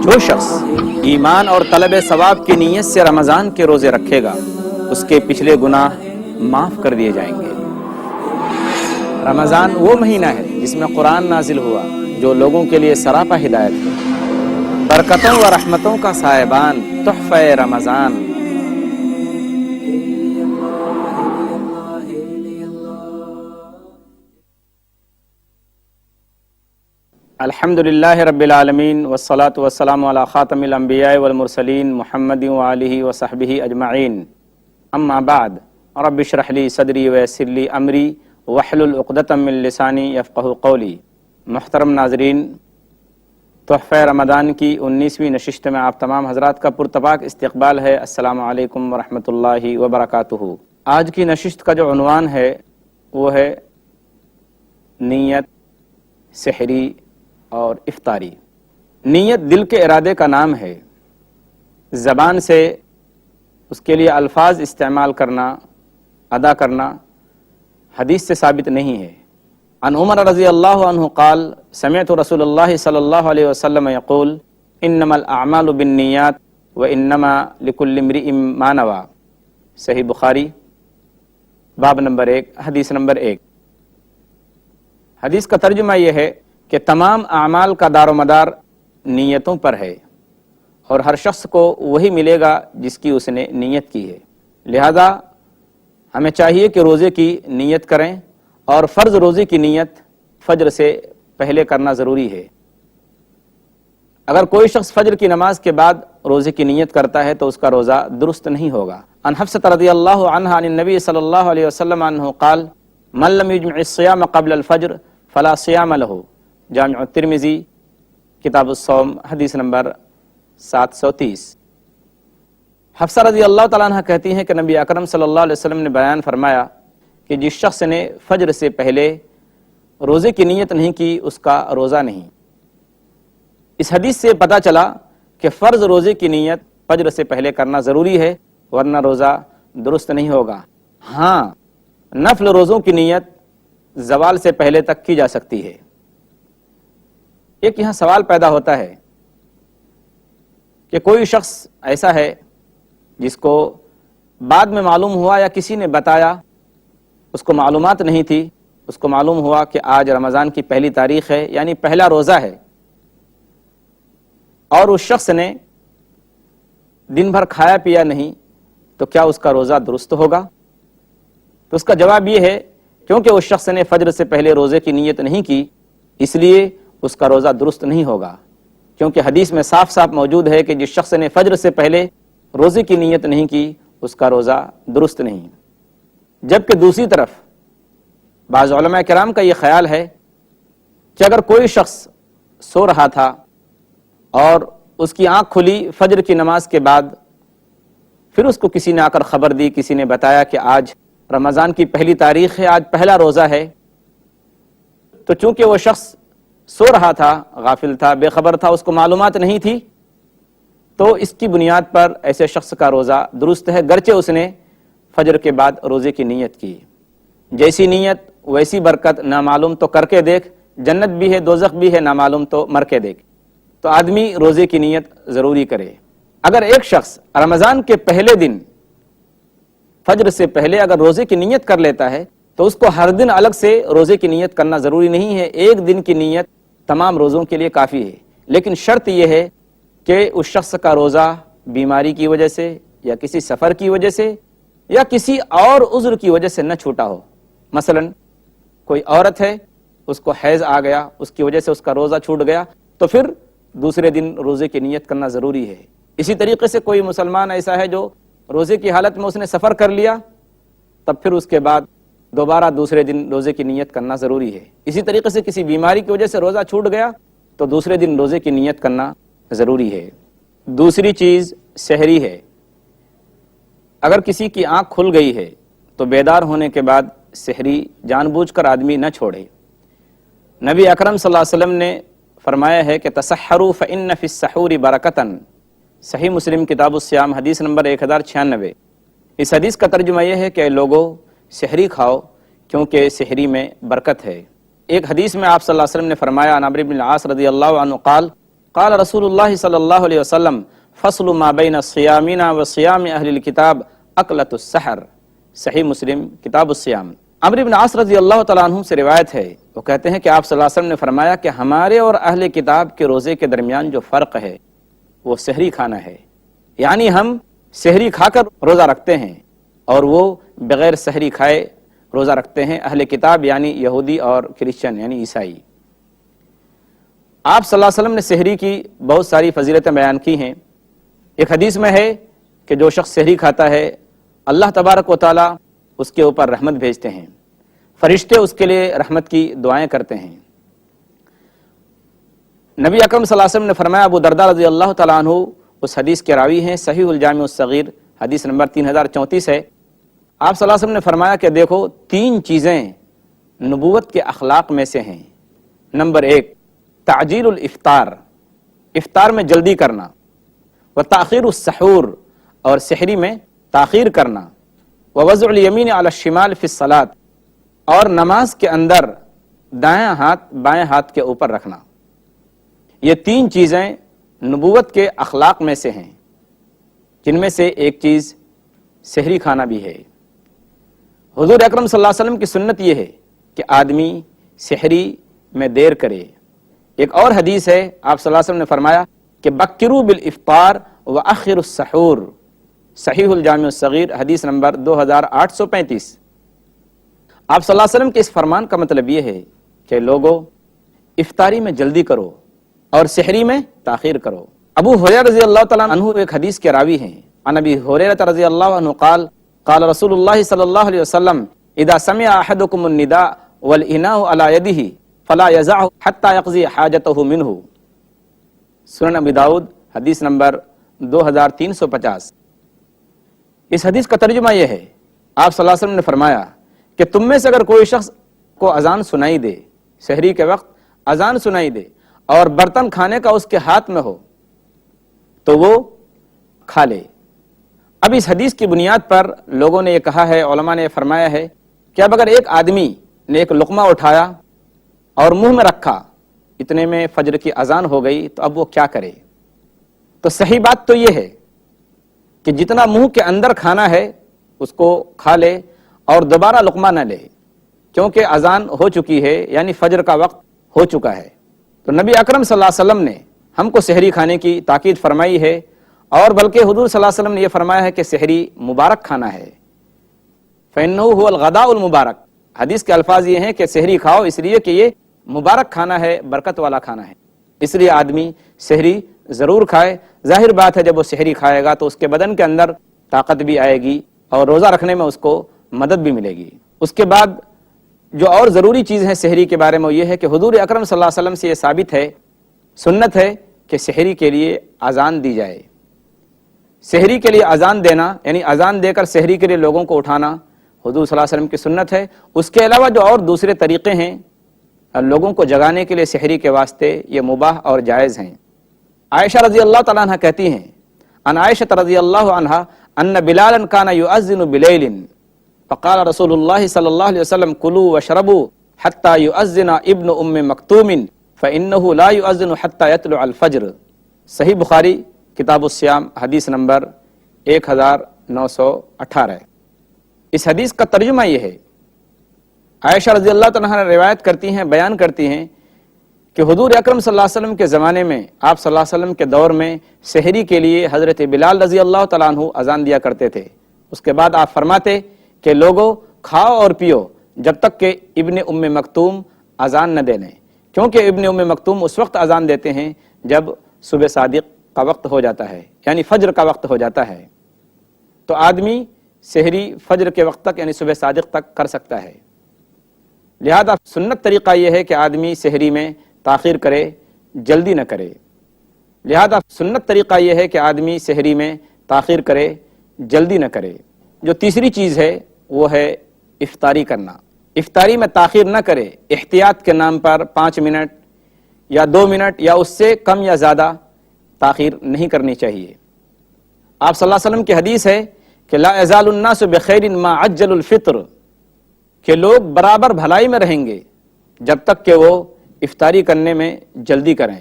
جو شخص ایمان اور طلب ثواب کی نیت سے رمضان کے روزے رکھے گا اس کے پچھلے گناہ معاف کر دیے جائیں گے۔ رمضان وہ مہینہ ہے جس میں قرآن نازل ہوا جو لوگوں کے لیے سراپا ہدایت ہے۔ برکتوں و رحمتوں کا سائبان تحفہ رمضان۔ الحمدللہ رب العالمین والصلاة والسلام علی خاتم الانبیاء والمرسلین محمد وآلہ وصحبہ اجمعین، اما بعد رب اشرح لی صدری ویسر لی امری واحلل عقدۃ من لسانی یفقہوا قولی۔ محترم ناظرین، تحفہ رمضان کی 19ویں نشست میں آپ تمام حضرات کا پرتپاک استقبال ہے۔ السلام علیکم ورحمۃ اللہ وبرکاتہ۔ آج کی نشست کا جو عنوان ہے وہ ہے نیت، سحری اور افطاری۔ نیت دل کے ارادے کا نام ہے، زبان سے اس کے لیے الفاظ استعمال کرنا، ادا کرنا حدیث سے ثابت نہیں ہے۔ عن عمر رضی اللہ عنہ قال سمعت رسول اللہ صلی اللہ علیہ وسلم یقول انما الاعمال بالنیات وانما لکل امرئ ما نوى۔ صحیح بخاری باب نمبر 1 حدیث نمبر 1۔ حدیث کا ترجمہ یہ ہے کہ تمام اعمال کا دار و مدار نیتوں پر ہے اور ہر شخص کو وہی ملے گا جس کی اس نے نیت کی ہے۔ لہذا ہمیں چاہیے کہ روزے کی نیت کریں، اور فرض روزے کی نیت فجر سے پہلے کرنا ضروری ہے۔ اگر کوئی شخص فجر کی نماز کے بعد روزے کی نیت کرتا ہے تو اس کا روزہ درست نہیں ہوگا۔ عن حفصہ رضی اللہ عنہا عن النبی صلی اللہ علیہ وسلم عنہ قال من لم یجمع الصیام قبل الفجر فلا صیام له۔ جامع الترمذی کتاب الصوم حدیث نمبر 730۔ حفصہ رضی اللہ تعالیٰ عنہ کہتی ہیں کہ نبی اکرم صلی اللہ علیہ وسلم نے بیان فرمایا کہ جس شخص نے فجر سے پہلے روزے کی نیت نہیں کی اس کا روزہ نہیں۔ اس حدیث سے پتہ چلا کہ فرض روزے کی نیت فجر سے پہلے کرنا ضروری ہے، ورنہ روزہ درست نہیں ہوگا۔ ہاں، نفل روزوں کی نیت زوال سے پہلے تک کی جا سکتی ہے۔ ایک یہاں سوال پیدا ہوتا ہے کہ کوئی شخص ایسا ہے جس کو بعد میں معلوم ہوا یا کسی نے بتایا، اس کو معلومات نہیں تھی، اس کو معلوم ہوا کہ آج رمضان کی پہلی تاریخ ہے، یعنی پہلا روزہ ہے، اور اس شخص نے دن بھر کھایا پیا نہیں، تو کیا اس کا روزہ درست ہوگا؟ تو اس کا جواب یہ ہے کیونکہ اس شخص نے فجر سے پہلے روزے کی نیت نہیں کی اس لیے اس کا روزہ درست نہیں ہوگا، کیونکہ حدیث میں صاف صاف موجود ہے کہ جس شخص نے فجر سے پہلے روزے کی نیت نہیں کی اس کا روزہ درست نہیں۔ جبکہ دوسری طرف بعض علماء کرام کا یہ خیال ہے کہ اگر کوئی شخص سو رہا تھا اور اس کی آنکھ کھلی فجر کی نماز کے بعد، پھر اس کو کسی نے آ کر خبر دی، کسی نے بتایا کہ آج رمضان کی پہلی تاریخ ہے، آج پہلا روزہ ہے، تو چونکہ وہ شخص سو رہا تھا، غافل تھا، بے خبر تھا، اس کو معلومات نہیں تھی، تو اس کی بنیاد پر ایسے شخص کا روزہ درست ہے، گرچہ اس نے فجر کے بعد روزے کی نیت کی۔ جیسی نیت ویسی برکت، نہ معلوم تو کر کے دیکھ، جنت بھی ہے دوزخ بھی ہے، نہ معلوم تو مر کے دیکھ۔ تو آدمی روزے کی نیت ضروری کرے۔ اگر ایک شخص رمضان کے پہلے دن فجر سے پہلے اگر روزے کی نیت کر لیتا ہے تو اس کو ہر دن الگ سے روزے کی نیت کرنا ضروری نہیں ہے، ایک دن کی نیت تمام روزوں کے لیے کافی ہے۔ لیکن شرط یہ ہے کہ اس شخص کا روزہ بیماری کی وجہ سے یا کسی سفر کی وجہ سے یا کسی اور عذر کی وجہ سے نہ چھوٹا ہو۔ مثلا کوئی عورت ہے، اس کو حیض آ گیا، اس کی وجہ سے اس کا روزہ چھوٹ گیا، تو پھر دوسرے دن روزے کی نیت کرنا ضروری ہے۔ اسی طریقے سے کوئی مسلمان ایسا ہے جو روزے کی حالت میں اس نے سفر کر لیا، تب پھر اس کے بعد دوبارہ دوسرے دن روزے کی نیت کرنا ضروری ہے۔ اسی طریقے سے کسی بیماری کی وجہ سے روزہ چھوٹ گیا تو دوسرے دن روزے کی نیت کرنا ضروری ہے۔ دوسری چیز سحری ہے۔ اگر کسی کی آنکھ کھل گئی ہے تو بیدار ہونے کے بعد سحری جان بوجھ کر آدمی نہ چھوڑے۔ نبی اکرم صلی اللہ علیہ وسلم نے فرمایا ہے کہ تسحروا فإن فی السحور برکتاً، صحیح مسلم کتاب الصیام حدیث نمبر 1096۔ اس حدیث کا ترجمہ یہ ہے کہ لوگوں سحری کھاؤ کیونکہ سحری میں برکت ہے۔ ایک حدیث میں آپ صلی اللہ علیہ وسلم نے فرمایا، عن عمرو بن العاص رضی اللہ عنہ قال قال رسول اللہ صلی اللہ علیہ وسلم فصل ما بین صیامنا و صیام اہل الکتاب اکلۃ السحر، صحیح مسلم کتاب الصیام۔ عمرو بن عاص رضی اللہ تعالیٰ عنہ سے روایت ہے، وہ کہتے ہیں کہ آپ صلی اللہ علیہ وسلم نے فرمایا کہ ہمارے اور اہل کتاب کے روزے کے درمیان جو فرق ہے وہ سحری کھانا ہے، یعنی ہم سحری کھا کر روزہ رکھتے ہیں اور وہ بغیر سحری کھائے روزہ رکھتے ہیں، اہل کتاب یعنی یہودی اور کرسچن یعنی عیسائی۔ آپ صلی اللہ علیہ وسلم نے سحری کی بہت ساری فضیلتیں بیان کی ہیں۔ ایک حدیث میں ہے کہ جو شخص سحری کھاتا ہے اللہ تبارک و تعالی اس کے اوپر رحمت بھیجتے ہیں، فرشتے اس کے لیے رحمت کی دعائیں کرتے ہیں۔ نبی اکرم صلی اللہ علیہ وسلم نے فرمایا، ابو درداء رضی اللہ تعالیٰ عنہ اس حدیث کے راوی ہیں، صحیح الجامع الصغیر حدیث نمبر 3034 ہے۔ آپ صلی اللہ علیہ وسلم نے فرمایا کہ دیکھو 3 چیزیں نبوت کے اخلاق میں سے ہیں۔ نمبر 1 تعجیل الافطار، افطار میں جلدی کرنا، و تاخیر السحور، اور سحری میں تاخیر کرنا، ووضع الیمین علی الشمال فی الصلاۃ، اور نماز کے اندر دائیں ہاتھ بائیں ہاتھ کے اوپر رکھنا۔ یہ 3 چیزیں نبوت کے اخلاق میں سے ہیں، جن میں سے ایک چیز سحری کھانا بھی ہے۔ حضور اکرم صلی اللہ علیہ وسلم کی سنت یہ ہے کہ آدمی سحری میں دیر کرے۔ ایک اور حدیث ہے، آپ صلی اللہ علیہ وسلم نے فرمایا کہ بکروا بالافطار واخروا السحور، صحیح الجامع الصغیر حدیث نمبر 2835۔ آپ صلی اللہ علیہ وسلم کے اس فرمان کا مطلب یہ ہے کہ لوگو افطاری میں جلدی کرو اور سحری میں تاخیر کرو۔ ابو ہریرہ رضی اللہ تعالیٰ عنہ ایک حدیث کے راوی ہیں، عن ابی ہریرہ رضی اللہ عنہ قال قال رسول اللہ صلی اللہ علیہ وسلم اذا سمع احدکم النداء والاناء علی یدہ فلا یزعه حتى یقضی حاجته منہ، سنن ابی داؤد حدیث نمبر 2350۔ اس حدیث کا ترجمہ یہ ہے، آپ صلی اللہ علیہ وسلم نے فرمایا کہ تم میں سے اگر کوئی شخص کو اذان سنائی دے، سحری کے وقت اذان سنائی دے اور برتن کھانے کا اس کے ہاتھ میں ہو تو وہ کھا لے۔ اب اس حدیث کی بنیاد پر لوگوں نے یہ کہا ہے، علماء نے یہ فرمایا ہے کہ اب اگر ایک آدمی نے ایک لقمہ اٹھایا اور منہ میں رکھا، اتنے میں فجر کی اذان ہو گئی، تو اب وہ کیا کرے؟ تو صحیح بات تو یہ ہے کہ جتنا منہ کے اندر کھانا ہے اس کو کھا لے اور دوبارہ لقمہ نہ لے، کیونکہ اذان ہو چکی ہے، یعنی فجر کا وقت ہو چکا ہے۔ تو نبی اکرم صلی اللہ علیہ وسلم نے ہم کو سحری کھانے کی تاکید فرمائی ہے، اور بلکہ حضور صلی اللہ علیہ وسلم نے یہ فرمایا ہے کہ سحری مبارک کھانا ہے، فَإِنَّهُ هُوَ الْغَدَاءُ الْمُبَارَكُ۔ حدیث کے الفاظ یہ ہیں کہ سحری کھاؤ اس لیے کہ یہ مبارک کھانا ہے، برکت والا کھانا ہے، اس لیے آدمی سحری ضرور کھائے۔ ظاہر بات ہے جب وہ سحری کھائے گا تو اس کے بدن کے اندر طاقت بھی آئے گی اور روزہ رکھنے میں اس کو مدد بھی ملے گی۔ اس کے بعد جو اور ضروری چیز ہے سحری کے بارے میں یہ ہے کہ حضور اکرم صلی اللہ علیہ وسلم سے یہ ثابت ہے، سنت ہے کہ سحری کے لیے اذان دی جائے۔ سحری کے لیے اذان دینا یعنی اذان دے کر سحری کے لیے لوگوں کو اٹھانا حضور صلی اللہ علیہ وسلم کی سنت ہے۔ اس کے علاوہ جو اور دوسرے طریقے ہیں لوگوں کو جگانے کے لیے سحری کے واسطے، یہ مباح اور جائز ہیں۔ عائشہ رضی اللہ تعالیٰ عنہ کہتی ہیں، ان عائشہ رضی اللہ عنہ ان بلالا کان یؤذن بلیل فقال رسول اللہ صلی اللہ علیہ وسلم کلوا واشربوا حتى یؤذن ابن ام مکتوم فانه لا یؤذن حتى یطلع الفجر، صحیح بخاری کتاب الصیام حدیث نمبر 1918۔ اس حدیث کا ترجمہ یہ ہے، عائشہ رضی اللہ عنہا روایت کرتی ہیں، بیان کرتی ہیں کہ حضور اکرم صلی اللہ علیہ وسلم کے زمانے میں، آپ صلی اللہ علیہ وسلم کے دور میں سحری کے لیے حضرت بلال رضی اللہ تعالیٰ عنہ اذان دیا کرتے تھے۔ اس کے بعد آپ فرماتے کہ لوگو کھاؤ اور پیو جب تک کہ ابن ام مکتوم اذان نہ دے لیں، کیونکہ ابن ام مکتوم اس وقت اذان دیتے ہیں جب صبح صادق کا وقت ہو جاتا ہے، یعنی فجر کا وقت ہو جاتا ہے۔ تو آدمی سحری فجر کے وقت تک یعنی صبح صادق تک کر سکتا ہے۔ لہذا سنت طریقہ یہ ہے کہ آدمی سحری میں تاخیر کرے، جلدی نہ کرے۔ لہذا سنت طریقہ یہ ہے کہ آدمی سحری میں تاخیر کرے، جلدی نہ کرے۔ جو تیسری چیز ہے وہ ہے افطاری کرنا۔ افطاری میں تاخیر نہ کرے، احتیاط کے نام پر 5 منٹ یا 2 منٹ یا اس سے کم یا زیادہ تاخیر نہیں کرنی چاہیے۔ آپ صلی اللہ علیہ وسلم کی حدیث ہے کہ لا یزال الناس بخیر ما عجل الفطر، کہ لوگ برابر بھلائی میں رہیں گے جب تک کہ وہ افطاری کرنے میں جلدی کریں۔